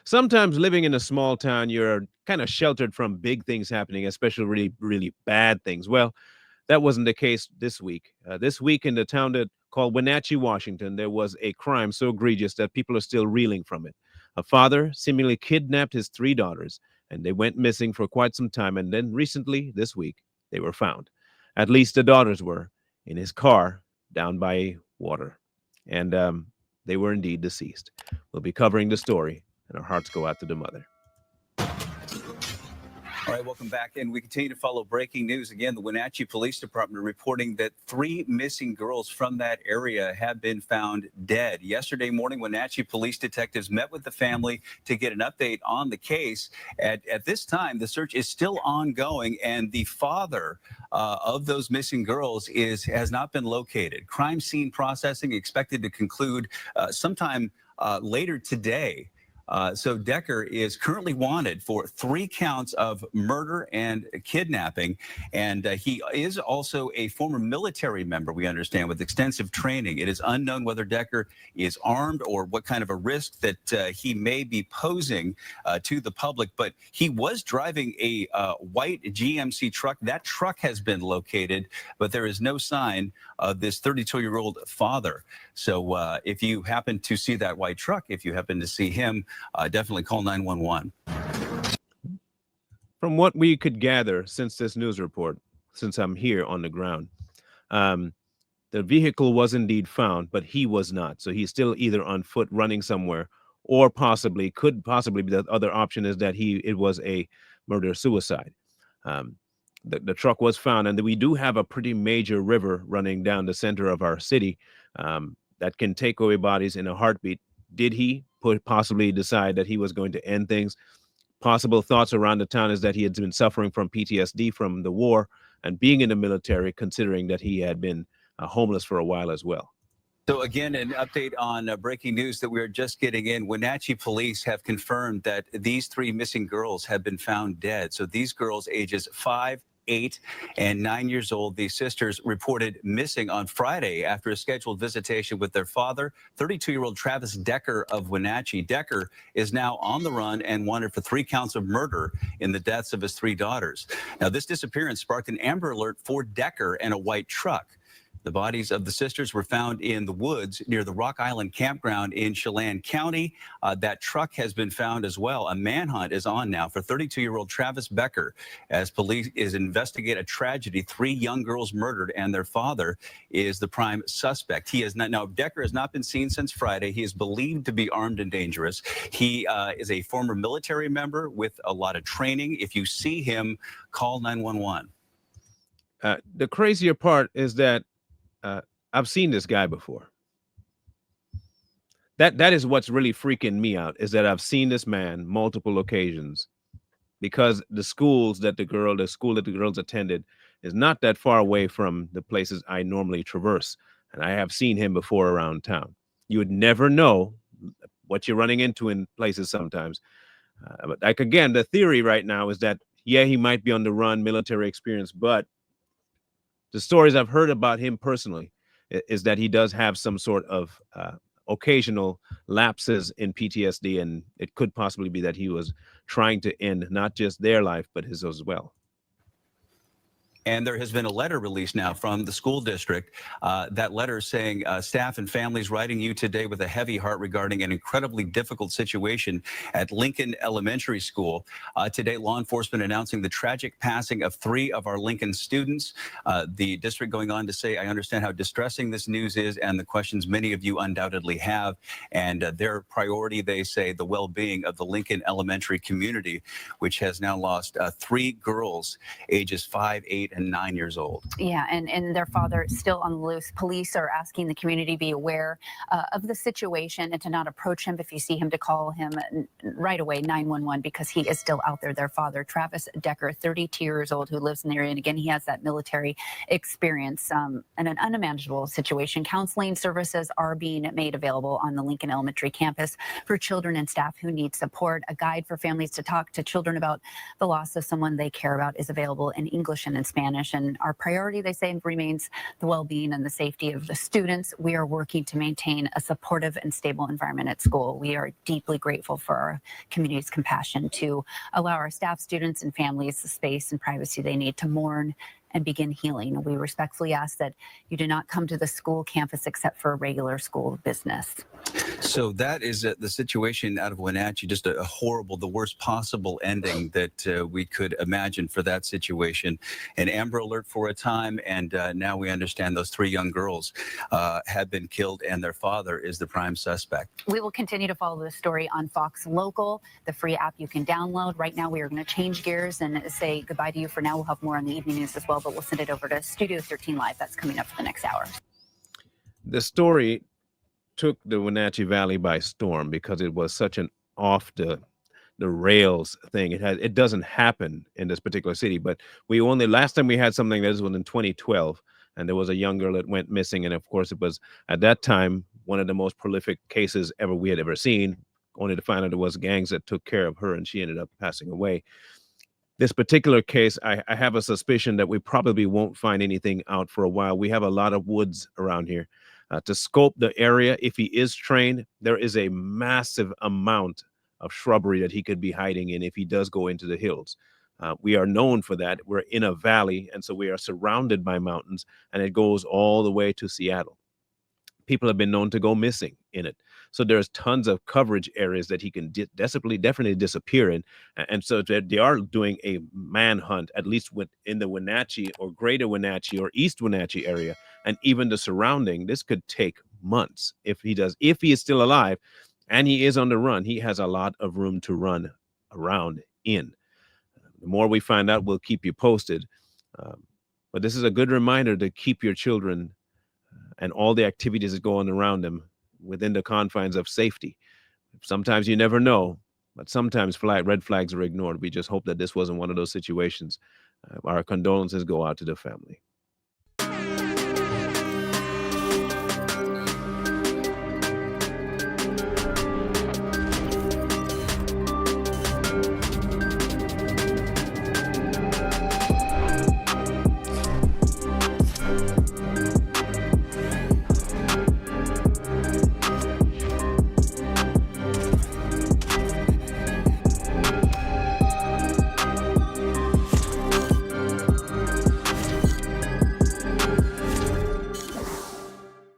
Sometimes living in a small town, you're kind of sheltered from big things happening, especially really, really bad things. Well, that wasn't the case this week. This week in the town that called Wenatchee, Washington, there was a crime so egregious that people are still reeling from it. A father seemingly kidnapped his three daughters, and they went missing for quite some time. And then recently, this week, they were found. At least the daughters were in his car down by water. And they were indeed deceased. We'll be covering the story, and our hearts go out to the mother. All right, welcome back. And we continue to follow breaking news. Again, the Wenatchee Police Department reporting that 3 missing girls from that area have been found dead. Yesterday morning, Wenatchee police detectives met with the family to get an update on the case. At this time, the search is still ongoing, and the father of those missing girls has not been located. Crime scene processing expected to conclude sometime later today. So Decker is currently wanted for 3 counts of murder and kidnapping. And he is also a former military member, we understand, with extensive training. It is unknown whether Decker is armed or what kind of a risk that he may be posing to the public. But he was driving a white GMC truck. That truck has been located, but there is no sign of this 32-year-old father. So if you happen to see that white truck, if you happen to see him, definitely call 911. From what we could gather since this news report, since I'm here on the ground, the vehicle was indeed found, but he was not. So he's still either on foot running somewhere, or could possibly be the other option is that it was a murder-suicide. The truck was found, and we do have a pretty major river running down the center of our city that can take away bodies in a heartbeat. Did he possibly decide that he was going to end things? Possible thoughts around the town is that he had been suffering from PTSD from the war and being in the military, considering that he had been homeless for a while as well. So again, an update on breaking news that we are just getting in. Wenatchee police have confirmed that these 3 missing girls have been found dead. So these girls, ages 5, 8, and 9 years old. These sisters reported missing on Friday after a scheduled visitation with their father, 32-year-old Travis Decker of Wenatchee. Decker is now on the run and wanted for 3 counts of murder in the deaths of his 3 daughters. Now, this disappearance sparked an Amber Alert for Decker and a white truck. The bodies of the sisters were found in the woods near the Rock Island campground in Chelan County. That truck has been found as well. A manhunt is on now for 32-year-old Travis Becker as police investigate a tragedy. 3 young girls murdered, and their father is the prime suspect. He is not, now, Decker has not been seen since Friday. He is believed to be armed and dangerous. He is a former military member with a lot of training. If you see him, call 911. The crazier part is that I've seen this guy before. That is what's really freaking me out, is that I've seen this man multiple occasions, because the school that the girls attended is not that far away from the places I normally traverse, and I have seen him before around town. You would never know what you're running into in places sometimes. But like, again, the theory right now is that, yeah, he might be on the run, military experience, but the stories I've heard about him personally is that he does have some sort of occasional lapses in PTSD, and it could possibly be that he was trying to end not just their life, but his as well. And there has been a letter released now from the school district. That letter saying, staff and families writing you today with a heavy heart regarding an incredibly difficult situation at Lincoln Elementary School. Today, law enforcement announcing the tragic passing of 3 of our Lincoln students. The district going on to say, I understand how distressing this news is and the questions many of you undoubtedly have. And their priority, they say, the well-being of the Lincoln Elementary community, which has now lost 3 girls, ages 5, 8, and 9 years old. Yeah, and their father is still on the loose. Police are asking the community to be aware of the situation and to not approach him. If you see him, to call him right away, 911, because he is still out there. Their father, Travis Decker, 32 years old, who lives in the area. And again, he has that military experience and an unimaginable situation. Counseling services are being made available on the Lincoln Elementary campus for children and staff who need support. A guide for families to talk to children about the loss of someone they care about is available in English and in Spanish. Spanish. And our priority, they say, remains the well-being and the safety of the students. We are working to maintain a supportive and stable environment at school. We are deeply grateful for our community's compassion to allow our staff, students, and families the space and privacy they need to mourn and begin healing. We respectfully ask that you do not come to the school campus except for regular school business. So that is the situation out of Wenatchee, just a horrible, the worst possible ending that we could imagine for that situation. An Amber Alert for a time, and now we understand those 3 young girls have been killed, and their father is the prime suspect. We will continue to follow this story on Fox Local, the free app you can download. Right now, we are going to change gears and say goodbye to you for now. We'll have more on the evening news as well, but we'll send it over to Studio 13 Live. That's coming up for the next hour. The story took the Wenatchee Valley by storm because it was such an off the rails thing. It doesn't happen in this particular city, but last time we had something like this was in 2012, and there was a young girl that went missing, and of course it was at that time one of the most prolific cases we had ever seen, only to find out it was gangs that took care of her and she ended up passing away. This particular case, I have a suspicion that we probably won't find anything out for a while. We have a lot of woods around here. To scope the area, if he is trained, there is a massive amount of shrubbery that he could be hiding in if he does go into the hills. We are known for that. We're in a valley, and so we are surrounded by mountains, and it goes all the way to Seattle. People have been known to go missing in it. So there's tons of coverage areas that he can definitely disappear in. And so they are doing a manhunt, at least in the Wenatchee or greater Wenatchee or East Wenatchee area, and even the surrounding. This could take months if he is still alive and he is on the run. He has a lot of room to run around in. The more we find out, we'll keep you posted. But this is a good reminder to keep your children and all the activities that go on around them within the confines of safety. Sometimes you never know, but sometimes red flags are ignored. We just hope that this wasn't one of those situations. Our condolences go out to the family.